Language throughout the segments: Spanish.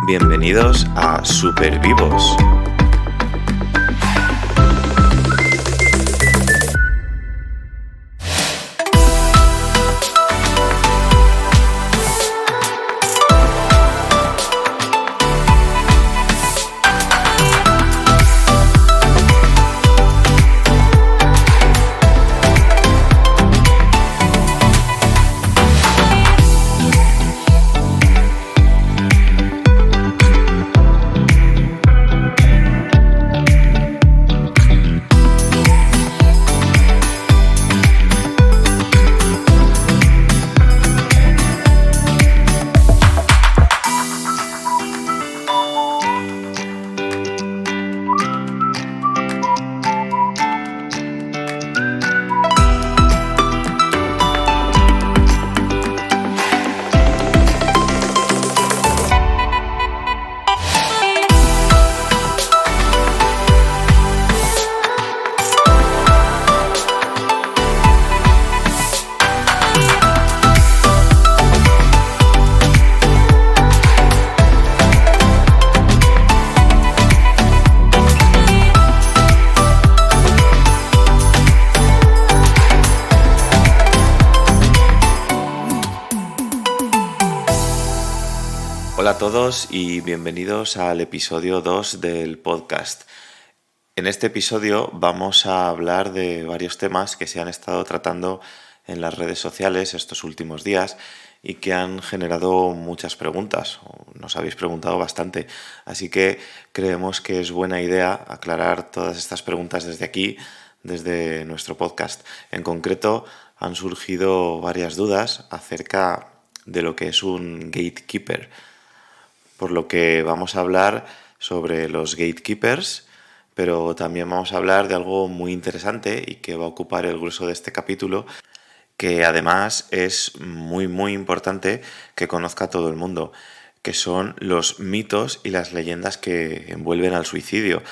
Bienvenidos a Supervivos. Hola a todos y bienvenidos al episodio 2 del podcast. En este episodio vamos a hablar de varios temas que se han estado tratando en las redes sociales estos últimos días y que han generado muchas preguntas. Nos habéis preguntado bastante, así que creemos que es buena idea aclarar todas estas preguntas desde aquí, desde nuestro podcast. En concreto, han surgido varias dudas acerca de lo que es un gatekeeper, por lo que vamos a hablar sobre los gatekeepers, pero también vamos a hablar de algo muy interesante y que va a ocupar el grueso de este capítulo, que además es muy importante que conozca todo el mundo, que son los mitos y las leyendas que envuelven al suicidio.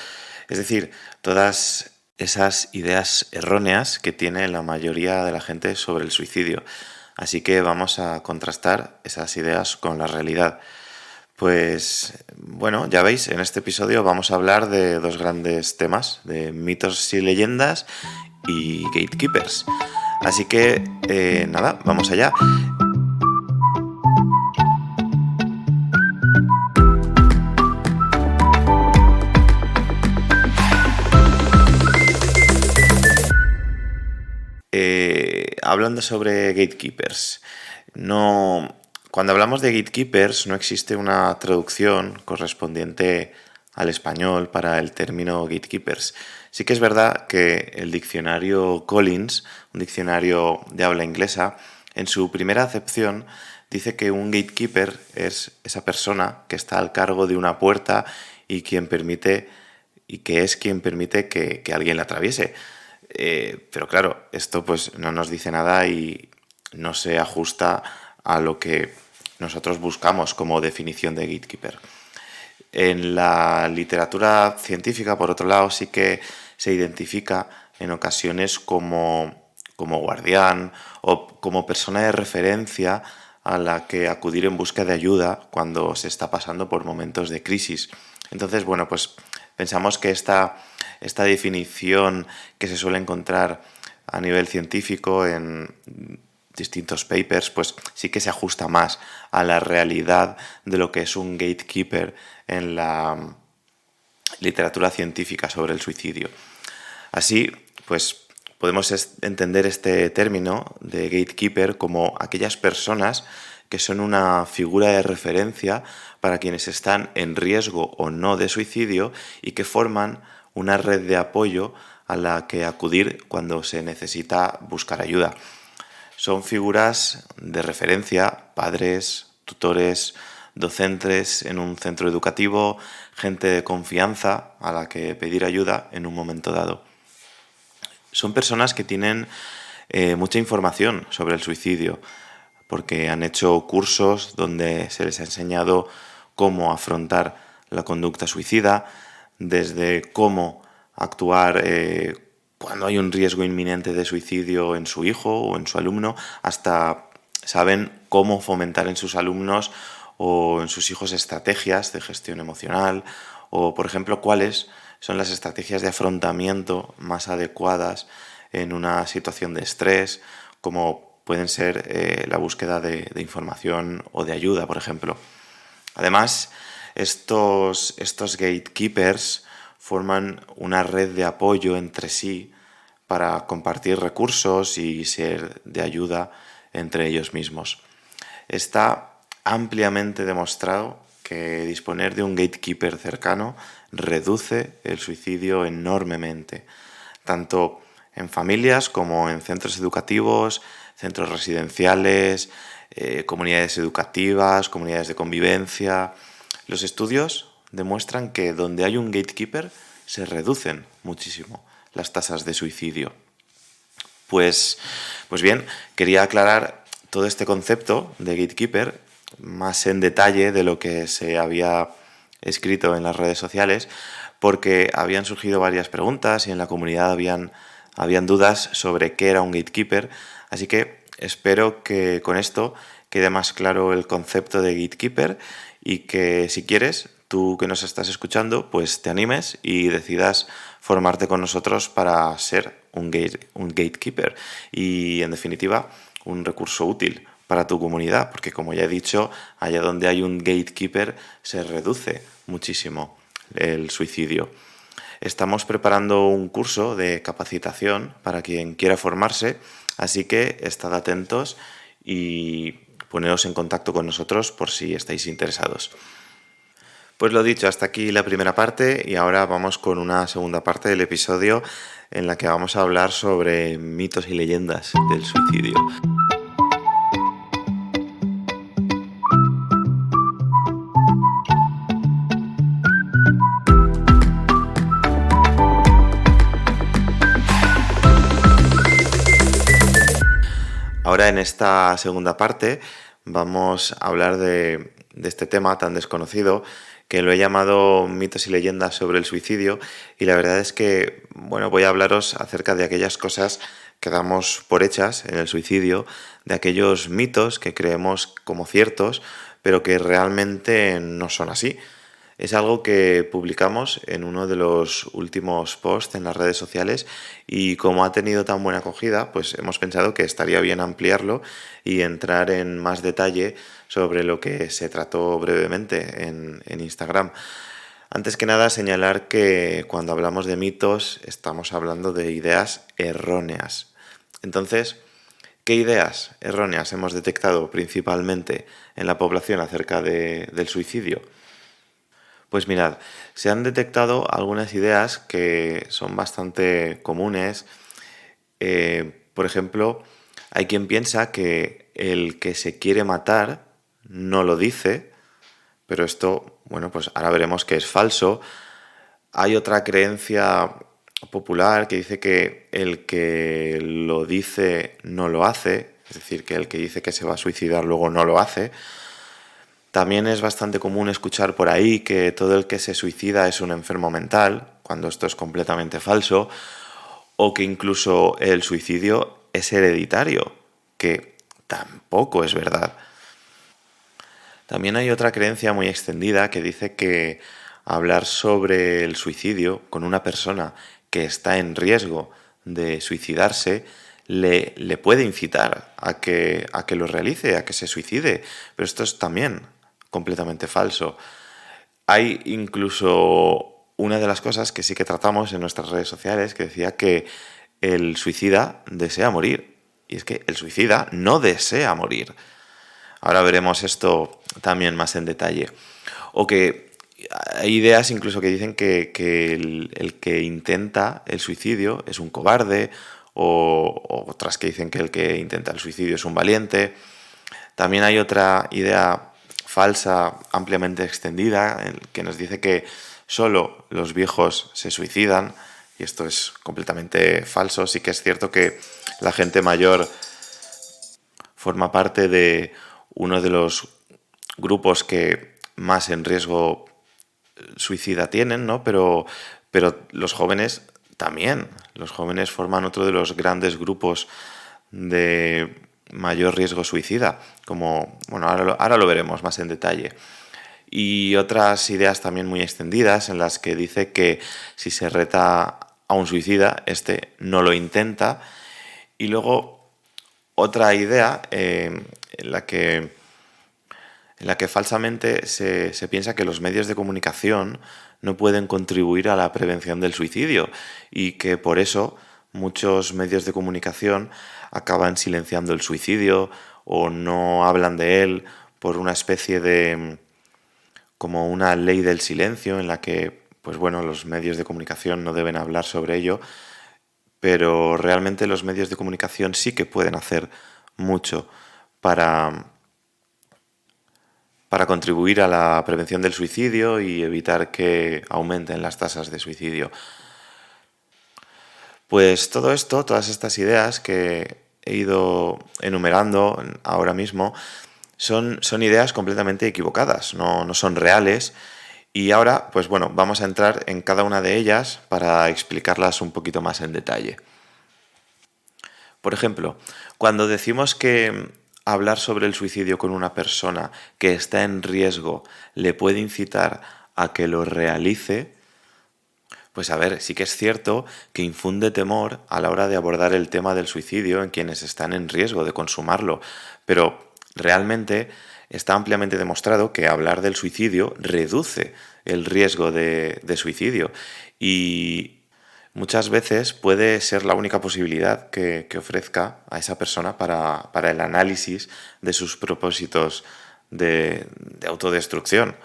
Es decir, todas esas ideas erróneas que tiene la mayoría de la gente sobre el suicidio. Así que vamos a contrastar esas ideas con la realidad. Pues bueno, ya veis, en este episodio vamos a hablar de dos grandes temas, de mitos y leyendas y gatekeepers. Así que nada, vamos allá. Hablando sobre gatekeepers, cuando hablamos de gatekeepers no existe una traducción correspondiente al español para el término gatekeepers. Sí que es verdad que el diccionario Collins, un diccionario de habla inglesa, en su primera acepción dice que un gatekeeper es esa persona que está al cargo de una puerta y que es quien permite que alguien la atraviese. Pero claro, esto pues no nos dice nada y no se ajusta a lo que nosotros buscamos como definición de gatekeeper. En la literatura científica, por otro lado, sí que se identifica en ocasiones como guardián o como persona de referencia a la que acudir en busca de ayuda cuando se está pasando por momentos de crisis. Entonces, bueno, pues pensamos que esta definición que se suele encontrar a nivel científico en distintos papers, pues sí que se ajusta más a la realidad de lo que es un gatekeeper en la literatura científica sobre el suicidio. Así, pues podemos entender este término de gatekeeper como aquellas personas que son una figura de referencia para quienes están en riesgo o no de suicidio y que forman una red de apoyo a la que acudir cuando se necesita buscar ayuda. Son figuras de referencia, padres, tutores, docentes en un centro educativo, gente de confianza a la que pedir ayuda en un momento dado. Son personas que tienen mucha información sobre el suicidio, porque han hecho cursos donde se les ha enseñado cómo afrontar la conducta suicida, desde cómo actuar cuando hay un riesgo inminente de suicidio en su hijo o en su alumno, hasta saben cómo fomentar en sus alumnos o en sus hijos estrategias de gestión emocional, o por ejemplo cuáles son las estrategias de afrontamiento más adecuadas en una situación de estrés, como pueden ser la búsqueda de información o de ayuda, por ejemplo. Además, estos gatekeepers forman una red de apoyo entre sí para compartir recursos y ser de ayuda entre ellos mismos. Está ampliamente demostrado que disponer de un gatekeeper cercano reduce el suicidio enormemente, tanto en familias como en centros educativos, centros residenciales, comunidades educativas, comunidades de convivencia. Los estudios demuestran que donde hay un gatekeeper se reducen muchísimo las tasas de suicidio. Pues bien, quería aclarar todo este concepto de gatekeeper más en detalle de lo que se había escrito en las redes sociales, porque habían surgido varias preguntas y en la comunidad habían dudas sobre qué era un gatekeeper, así que espero que con esto quede más claro el concepto de gatekeeper y que si quieres, tú que nos estás escuchando, pues te animes y decidas formarte con nosotros para ser un gatekeeper y en definitiva un recurso útil para tu comunidad, porque como ya he dicho, allá donde hay un gatekeeper se reduce muchísimo el suicidio. Estamos preparando un curso de capacitación para quien quiera formarse, así que estad atentos y poneos en contacto con nosotros por si estáis interesados. Pues lo dicho, hasta aquí la primera parte y ahora vamos con una segunda parte del episodio en la que vamos a hablar sobre mitos y leyendas del suicidio. Ahora en esta segunda parte vamos a hablar de este tema tan desconocido que lo he llamado mitos y leyendas sobre el suicidio y la verdad es que, bueno, voy a hablaros acerca de aquellas cosas que damos por hechas en el suicidio, de aquellos mitos que creemos como ciertos, pero que realmente no son así. Es algo que publicamos en uno de los últimos posts en las redes sociales y como ha tenido tan buena acogida, pues hemos pensado que estaría bien ampliarlo y entrar en más detalle sobre lo que se trató brevemente en Instagram. Antes que nada, señalar que cuando hablamos de mitos estamos hablando de ideas erróneas. Entonces, ¿qué ideas erróneas hemos detectado principalmente en la población acerca del suicidio? Pues mirad, se han detectado algunas ideas que son bastante comunes. Por ejemplo, hay quien piensa que el que se quiere matar no lo dice, pero esto, bueno, pues ahora veremos que es falso. Hay otra creencia popular que dice que el que lo dice no lo hace, es decir, que el que dice que se va a suicidar luego no lo hace. También es bastante común escuchar por ahí que todo el que se suicida es un enfermo mental, cuando esto es completamente falso, o que incluso el suicidio es hereditario, que tampoco es verdad. También hay otra creencia muy extendida que dice que hablar sobre el suicidio con una persona que está en riesgo de suicidarse le puede incitar a que lo realice, a que se suicide. Pero esto es también completamente falso. Hay incluso una de las cosas que sí que tratamos en nuestras redes sociales que decía que el suicida desea morir. Y es que el suicida no desea morir. Ahora veremos esto también más en detalle. O que hay ideas incluso que dicen que el que intenta el suicidio es un cobarde, o otras que dicen que el que intenta el suicidio es un valiente. También hay otra idea falsa, ampliamente extendida, que nos dice que solo los viejos se suicidan, y esto es completamente falso. Sí que es cierto que la gente mayor forma parte de uno de los grupos que más en riesgo suicida tienen, ¿no? Pero los jóvenes también. Los jóvenes forman otro de los grandes grupos de mayor riesgo suicida, como, bueno, ahora lo veremos más en detalle. Y otras ideas también muy extendidas en las que dice que si se reta a un suicida, este no lo intenta. Y luego otra idea en la que falsamente se piensa que los medios de comunicación no pueden contribuir a la prevención del suicidio y que por eso muchos medios de comunicación acaban silenciando el suicidio o no hablan de él por una especie de como una ley del silencio en la que pues bueno, los medios de comunicación no deben hablar sobre ello, pero realmente los medios de comunicación sí que pueden hacer mucho para contribuir a la prevención del suicidio y evitar que aumenten las tasas de suicidio. Pues todo esto, todas estas ideas que he ido enumerando ahora mismo, son ideas completamente equivocadas, no son reales. Y ahora, pues bueno, vamos a entrar en cada una de ellas para explicarlas un poquito más en detalle. Por ejemplo, cuando decimos que hablar sobre el suicidio con una persona que está en riesgo le puede incitar a que lo realice, pues a ver, sí que es cierto que infunde temor a la hora de abordar el tema del suicidio en quienes están en riesgo de consumarlo, pero realmente está ampliamente demostrado que hablar del suicidio reduce el riesgo de suicidio y muchas veces puede ser la única posibilidad que ofrezca a esa persona para el análisis de sus propósitos de autodestrucción.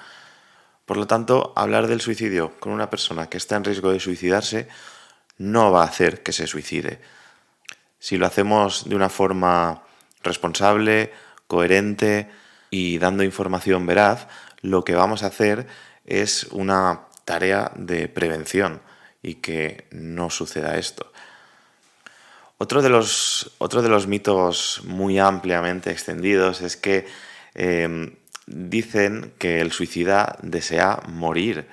Por lo tanto, hablar del suicidio con una persona que está en riesgo de suicidarse no va a hacer que se suicide. Si lo hacemos de una forma responsable, coherente y dando información veraz, lo que vamos a hacer es una tarea de prevención y que no suceda esto. Otro de los mitos muy ampliamente extendidos es que dicen que el suicida desea morir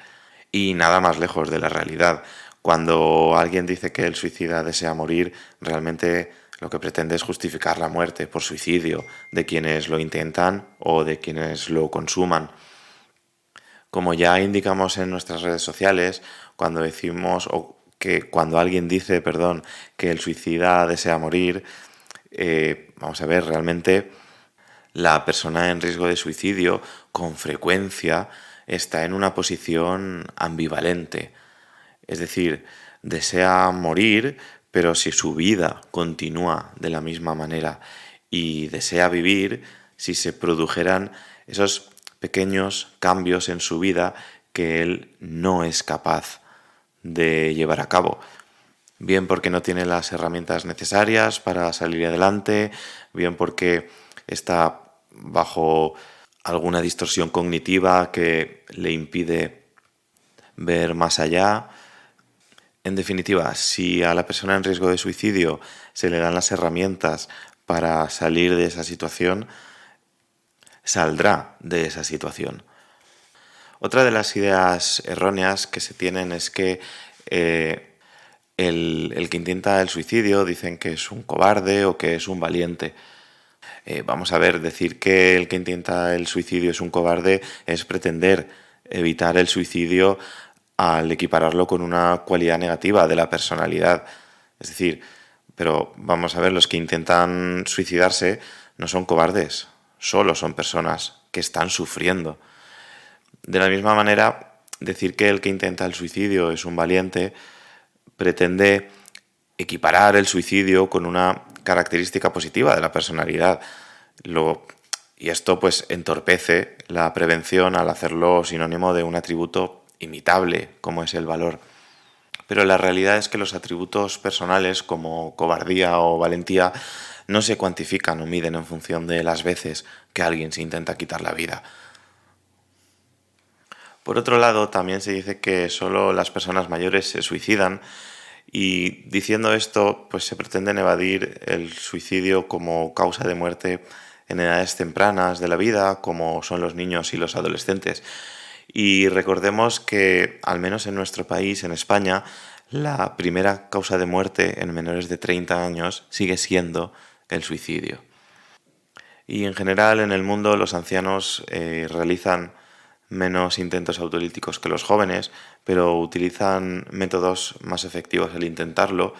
y nada más lejos de la realidad. Cuando alguien dice que el suicida desea morir, realmente lo que pretende es justificar la muerte por suicidio de quienes lo intentan o de quienes lo consuman. Como ya indicamos en nuestras redes sociales, cuando decimos o que cuando alguien dice, perdón, que el suicida desea morir, vamos a ver, realmente la persona en riesgo de suicidio con frecuencia está en una posición ambivalente. Es decir, desea morir, pero si su vida continúa de la misma manera y desea vivir si se produjeran esos pequeños cambios en su vida que él no es capaz de llevar a cabo. Bien porque no tiene las herramientas necesarias para salir adelante, bien porque está bajo alguna distorsión cognitiva que le impide ver más allá. En definitiva, si a la persona en riesgo de suicidio se le dan las herramientas para salir de esa situación, saldrá de esa situación. Otra de las ideas erróneas que se tienen es que el que intenta el suicidio dicen que es un cobarde o que es un valiente. Vamos a ver, decir que el que intenta el suicidio es un cobarde es pretender evitar el suicidio al equipararlo con una cualidad negativa de la personalidad. Es decir, pero vamos a ver, los que intentan suicidarse no son cobardes, solo son personas que están sufriendo. De la misma manera, decir que el que intenta el suicidio es un valiente pretende equiparar el suicidio con una característica positiva de la personalidad. Y esto pues entorpece la prevención al hacerlo sinónimo de un atributo imitable como es el valor. Pero la realidad es que los atributos personales como cobardía o valentía no se cuantifican o miden en función de las veces que alguien se intenta quitar la vida. Por otro lado, también se dice que solo las personas mayores se suicidan y diciendo esto, pues se pretenden evadir el suicidio como causa de muerte en edades tempranas de la vida, como son los niños y los adolescentes. Y recordemos que, al menos en nuestro país, en España, la primera causa de muerte en menores de 30 años sigue siendo el suicidio. Y en general en el mundo los ancianos realizan menos intentos autolíticos que los jóvenes, pero utilizan métodos más efectivos al intentarlo,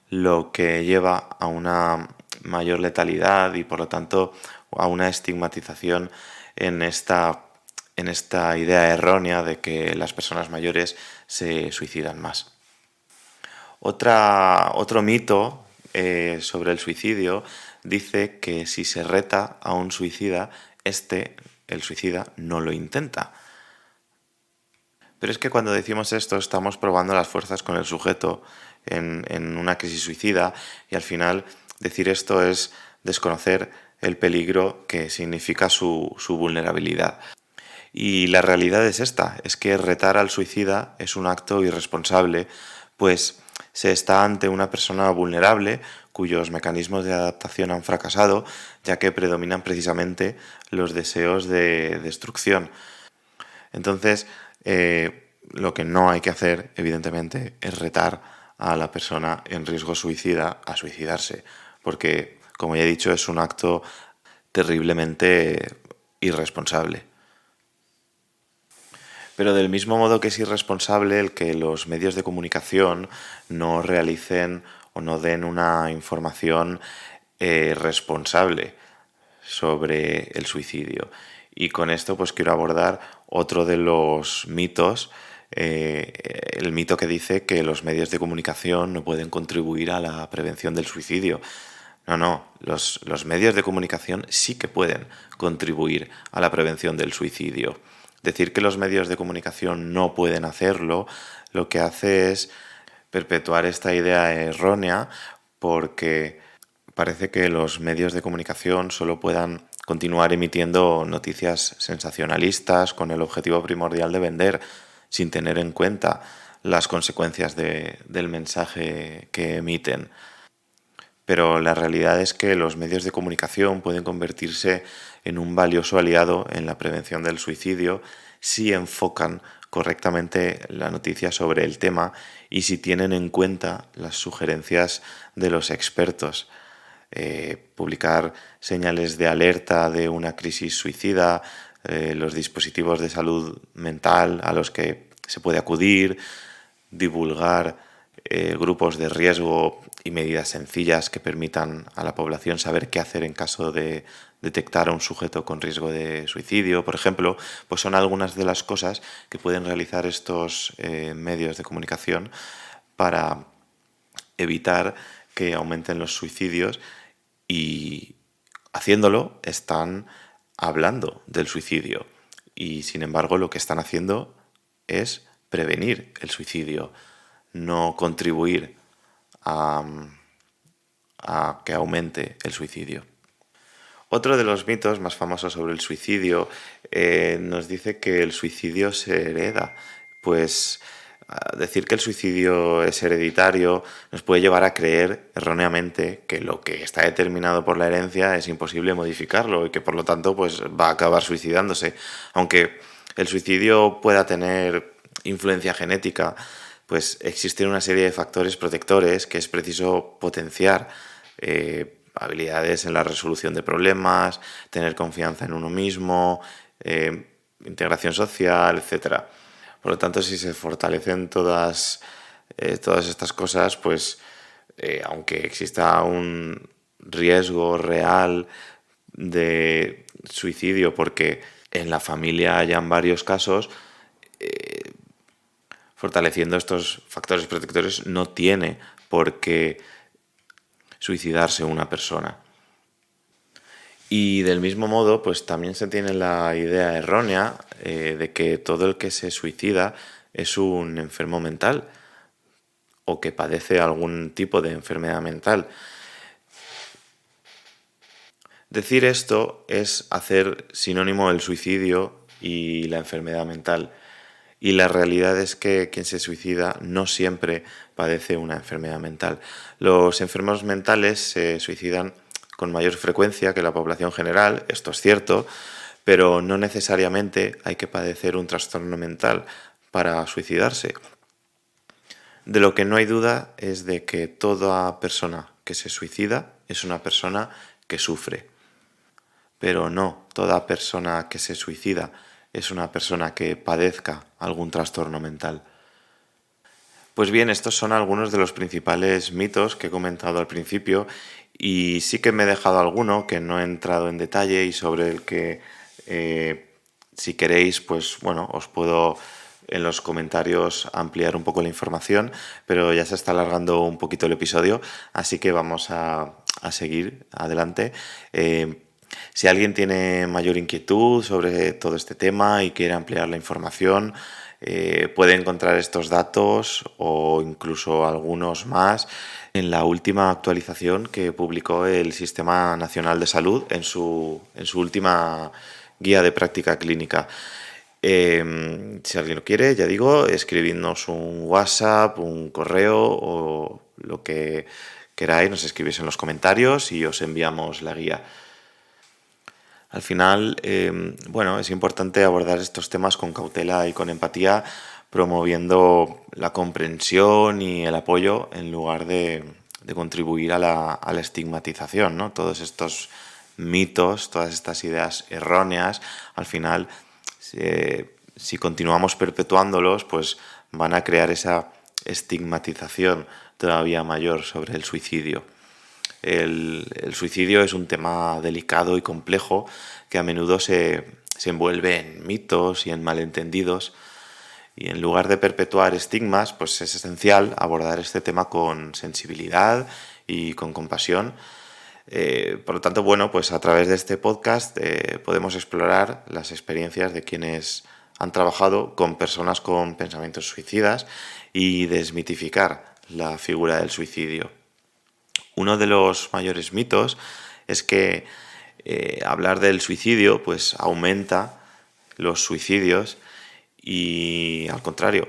lo que lleva a una mayor letalidad y por lo tanto a una estigmatización en esta idea errónea de que las personas mayores se suicidan más. Otro mito sobre el suicidio dice que si se reta a un suicida, el suicida, no lo intenta. Pero es que cuando decimos esto estamos probando las fuerzas con el sujeto en una crisis suicida y al final decir esto es desconocer el peligro que significa su vulnerabilidad. Y la realidad es esta, es que retar al suicida es un acto irresponsable, pues se está ante una persona vulnerable cuyos mecanismos de adaptación han fracasado, ya que predominan precisamente los deseos de destrucción. Entonces, lo que no hay que hacer, evidentemente, es retar a la persona en riesgo suicida a suicidarse, porque, como ya he dicho, es un acto terriblemente irresponsable. Pero del mismo modo que es irresponsable el que los medios de comunicación no realicen o no den una información responsable sobre el suicidio. Y con esto pues quiero abordar otro de los mitos, el mito que dice que los medios de comunicación no pueden contribuir a la prevención del suicidio. No, los medios de comunicación sí que pueden contribuir a la prevención del suicidio. Decir que los medios de comunicación no pueden hacerlo, lo que hace es perpetuar esta idea errónea porque parece que los medios de comunicación solo puedan continuar emitiendo noticias sensacionalistas con el objetivo primordial de vender, sin tener en cuenta las consecuencias del mensaje que emiten. Pero la realidad es que los medios de comunicación pueden convertirse en un valioso aliado en la prevención del suicidio si enfocan correctamente la noticia sobre el tema y si tienen en cuenta las sugerencias de los expertos. Publicar señales de alerta de una crisis suicida, los dispositivos de salud mental a los que se puede acudir, divulgar grupos de riesgo y medidas sencillas que permitan a la población saber qué hacer en caso de detectar a un sujeto con riesgo de suicidio, por ejemplo, pues son algunas de las cosas que pueden realizar estos medios de comunicación para evitar que aumenten los suicidios y haciéndolo están hablando del suicidio y sin embargo lo que están haciendo es prevenir el suicidio, no contribuir a, a que aumente el suicidio. Otro de los mitos más famosos sobre el suicidio nos dice que el suicidio se hereda. Pues decir que el suicidio es hereditario nos puede llevar a creer erróneamente que lo que está determinado por la herencia es imposible modificarlo y que por lo tanto pues, va a acabar suicidándose. Aunque el suicidio pueda tener influencia genética, pues existen una serie de factores protectores que es preciso potenciar. Habilidades en la resolución de problemas, tener confianza en uno mismo, integración social, etcétera. Por lo tanto, si se fortalecen todas estas cosas, pues aunque exista un riesgo real de suicidio porque en la familia hayan varios casos, fortaleciendo estos factores protectores no tiene por qué suicidarse una persona. Y del mismo modo, pues también se tiene la idea errónea de que todo el que se suicida es un enfermo mental o que padece algún tipo de enfermedad mental. Decir esto es hacer sinónimo el suicidio y la enfermedad mental. Y la realidad es que quien se suicida no siempre padece una enfermedad mental. Los enfermos mentales se suicidan con mayor frecuencia que la población general, esto es cierto, pero no necesariamente hay que padecer un trastorno mental para suicidarse. De lo que no hay duda es de que toda persona que se suicida es una persona que sufre. pero no toda persona que se suicida es una persona que padezca algún trastorno mental. Pues bien, estos son algunos de los principales mitos que he comentado al principio y sí que me he dejado alguno que no he entrado en detalle y sobre el que si queréis, pues bueno, os puedo en los comentarios ampliar un poco la información, pero ya se está alargando un poquito el episodio, así que vamos a seguir adelante. Si alguien tiene mayor inquietud sobre todo este tema y quiere ampliar la información, puede encontrar estos datos o incluso algunos más en la última actualización que publicó el Sistema Nacional de Salud en su última guía de práctica clínica. Si alguien lo quiere, ya digo, escribidnos un WhatsApp, un correo o lo que queráis, nos escribís en los comentarios y os enviamos la guía. Al final, bueno, es importante abordar estos temas con cautela y con empatía, promoviendo la comprensión y el apoyo en lugar de contribuir a la estigmatización, ¿no? Todos estos mitos, todas estas ideas erróneas, al final, si continuamos perpetuándolos, pues van a crear esa estigmatización todavía mayor sobre el suicidio. El suicidio es un tema delicado y complejo que a menudo se envuelve en mitos y en malentendidos. Y en lugar de perpetuar estigmas, pues es esencial abordar este tema con sensibilidad y con compasión. Por lo tanto, bueno, pues a través de este podcast podemos explorar las experiencias de quienes han trabajado con personas con pensamientos suicidas y desmitificar la figura del suicidio. Uno de los mayores mitos es que hablar del suicidio pues aumenta los suicidios y al contrario,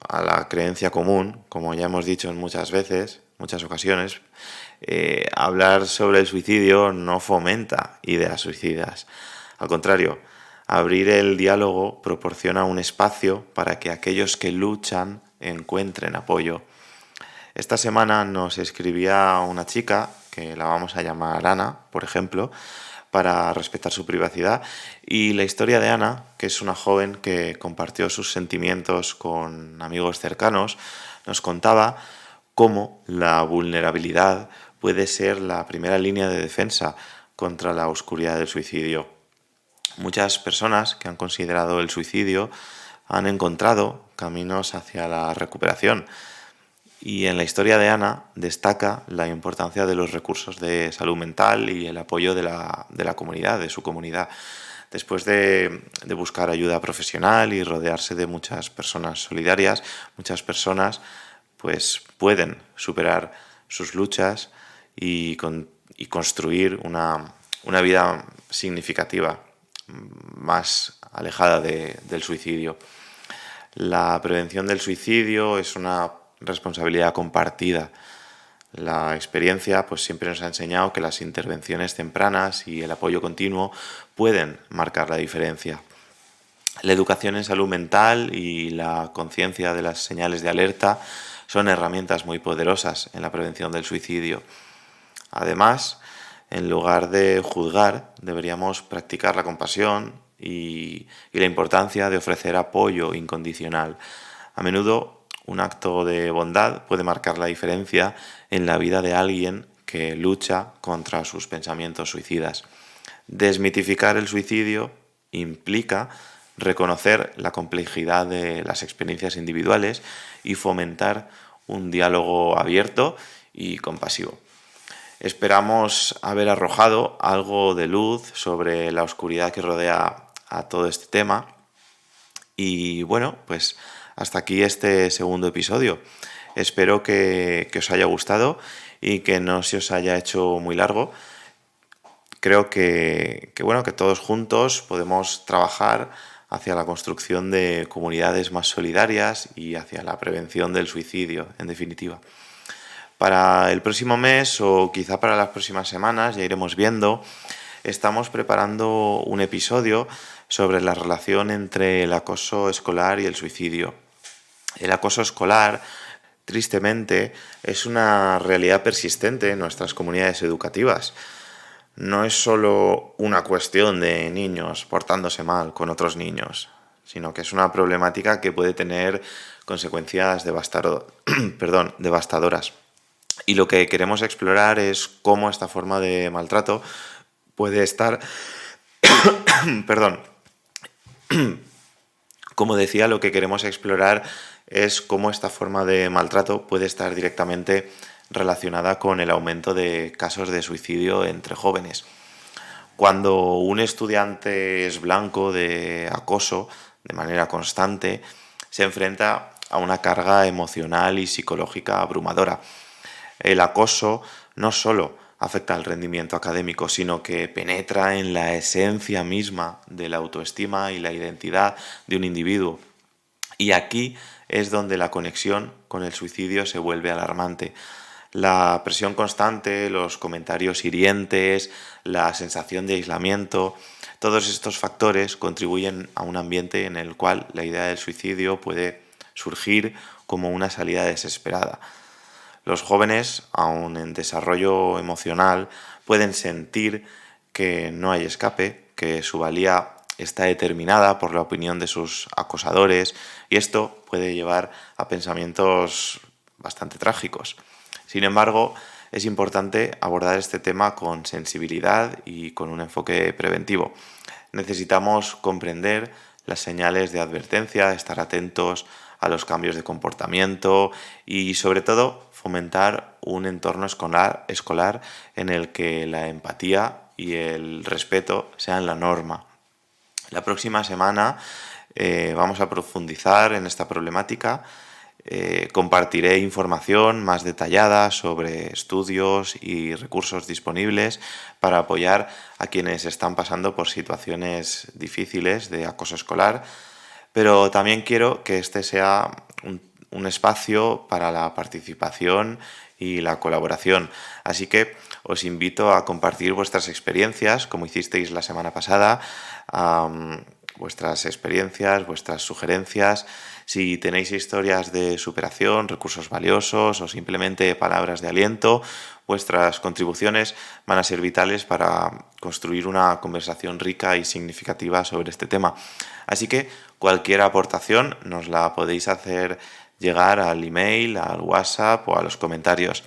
a la creencia común, como ya hemos dicho en muchas ocasiones, hablar sobre el suicidio no fomenta ideas suicidas. Al contrario, abrir el diálogo proporciona un espacio para que aquellos que luchan encuentren apoyo. Esta semana nos escribía una chica, que la vamos a llamar Ana, por ejemplo, para respetar su privacidad. Y la historia de Ana, que es una joven que compartió sus sentimientos con amigos cercanos, nos contaba cómo la vulnerabilidad puede ser la primera línea de defensa contra la oscuridad del suicidio. Muchas personas que han considerado el suicidio han encontrado caminos hacia la recuperación. Y en la historia de Ana destaca la importancia de los recursos de salud mental y el apoyo de la comunidad, de su comunidad. Después de buscar ayuda profesional y rodearse de muchas personas solidarias, muchas personas pues pueden superar sus luchas y construir una vida significativa, más alejada del suicidio. La prevención del suicidio es una responsabilidad compartida. La experiencia pues siempre nos ha enseñado que las intervenciones tempranas y el apoyo continuo pueden marcar la diferencia. La educación en salud mental y la conciencia de las señales de alerta son herramientas muy poderosas en la prevención del suicidio. Además, en lugar de juzgar, deberíamos practicar la compasión y la importancia de ofrecer apoyo incondicional. A menudo, un acto de bondad puede marcar la diferencia en la vida de alguien que lucha contra sus pensamientos suicidas. Desmitificar el suicidio implica reconocer la complejidad de las experiencias individuales y fomentar un diálogo abierto y compasivo. Esperamos haber arrojado algo de luz sobre la oscuridad que rodea a todo este tema. Y bueno, pues hasta aquí este segundo episodio. Espero que os haya gustado y que no se os haya hecho muy largo. Creo bueno, que todos juntos podemos trabajar hacia la construcción de comunidades más solidarias y hacia la prevención del suicidio, en definitiva. Para el próximo mes o quizá para las próximas semanas, ya iremos viendo, estamos preparando un episodio sobre la relación entre el acoso escolar y el suicidio. El acoso escolar, tristemente, es una realidad persistente en nuestras comunidades educativas. no es solo una cuestión de niños portándose mal con otros niños, sino que es una problemática que puede tener consecuencias devastadoras. Y lo que queremos explorar es cómo esta forma de maltrato puede estar, perdón, como decía, lo que queremos explorar es cómo esta forma de maltrato puede estar directamente relacionada con el aumento de casos de suicidio entre jóvenes. Cuando un estudiante es blanco de acoso de manera constante, se enfrenta a una carga emocional y psicológica abrumadora. El acoso no solo afecta al rendimiento académico, sino que penetra en la esencia misma de la autoestima y la identidad de un individuo. Y aquí es donde la conexión con el suicidio se vuelve alarmante. La presión constante, los comentarios hirientes, la sensación de aislamiento, todos estos factores contribuyen a un ambiente en el cual la idea del suicidio puede surgir como una salida desesperada. Los jóvenes, aún en desarrollo emocional, pueden sentir que no hay escape, que su valía está determinada por la opinión de sus acosadores, y esto puede llevar a pensamientos bastante trágicos. Sin embargo, es importante abordar este tema con sensibilidad y con un enfoque preventivo. Necesitamos comprender las señales de advertencia, estar atentos a los cambios de comportamiento y, sobre todo, fomentar un entorno escolar en el que la empatía y el respeto sean la norma. La próxima semana vamos a profundizar en esta problemática. Compartiré información más detallada sobre estudios y recursos disponibles para apoyar a quienes están pasando por situaciones difíciles de acoso escolar, pero también quiero que este sea un espacio para la participación y la colaboración. Así que os invito a compartir vuestras experiencias, como hicisteis la semana pasada, vuestras experiencias, vuestras sugerencias. Si tenéis historias de superación, recursos valiosos o simplemente palabras de aliento, vuestras contribuciones van a ser vitales para construir una conversación rica y significativa sobre este tema. Así que cualquier aportación nos la podéis hacer llegar al email, al WhatsApp o a los comentarios.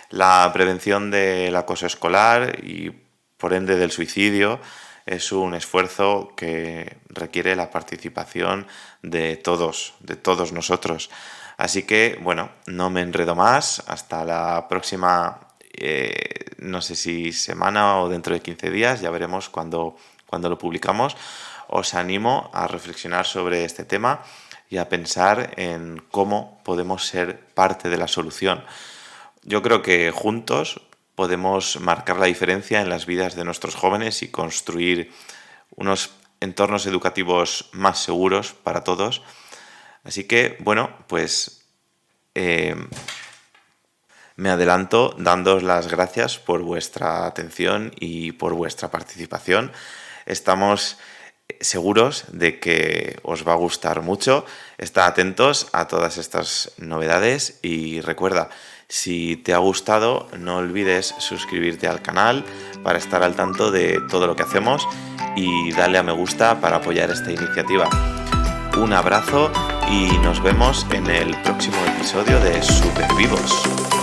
La prevención del acoso escolar y, por ende, del suicidio es un esfuerzo que requiere la participación de todos nosotros. Así que, bueno, no me enredo más. Hasta la próxima, no sé si semana o dentro de 15 días, ya veremos cuando lo publicamos. Os animo a reflexionar sobre este tema y a pensar en cómo podemos ser parte de la solución. Yo creo que juntos podemos marcar la diferencia en las vidas de nuestros jóvenes y construir unos entornos educativos más seguros para todos. Así que, bueno, pues me adelanto dándoos las gracias por vuestra atención y por vuestra participación. Estamos seguros de que os va a gustar mucho. Estad atentos a todas estas novedades y recuerda, si te ha gustado, no olvides suscribirte al canal para estar al tanto de todo lo que hacemos y darle a me gusta para apoyar esta iniciativa. Un abrazo y nos vemos en el próximo episodio de Supervivos.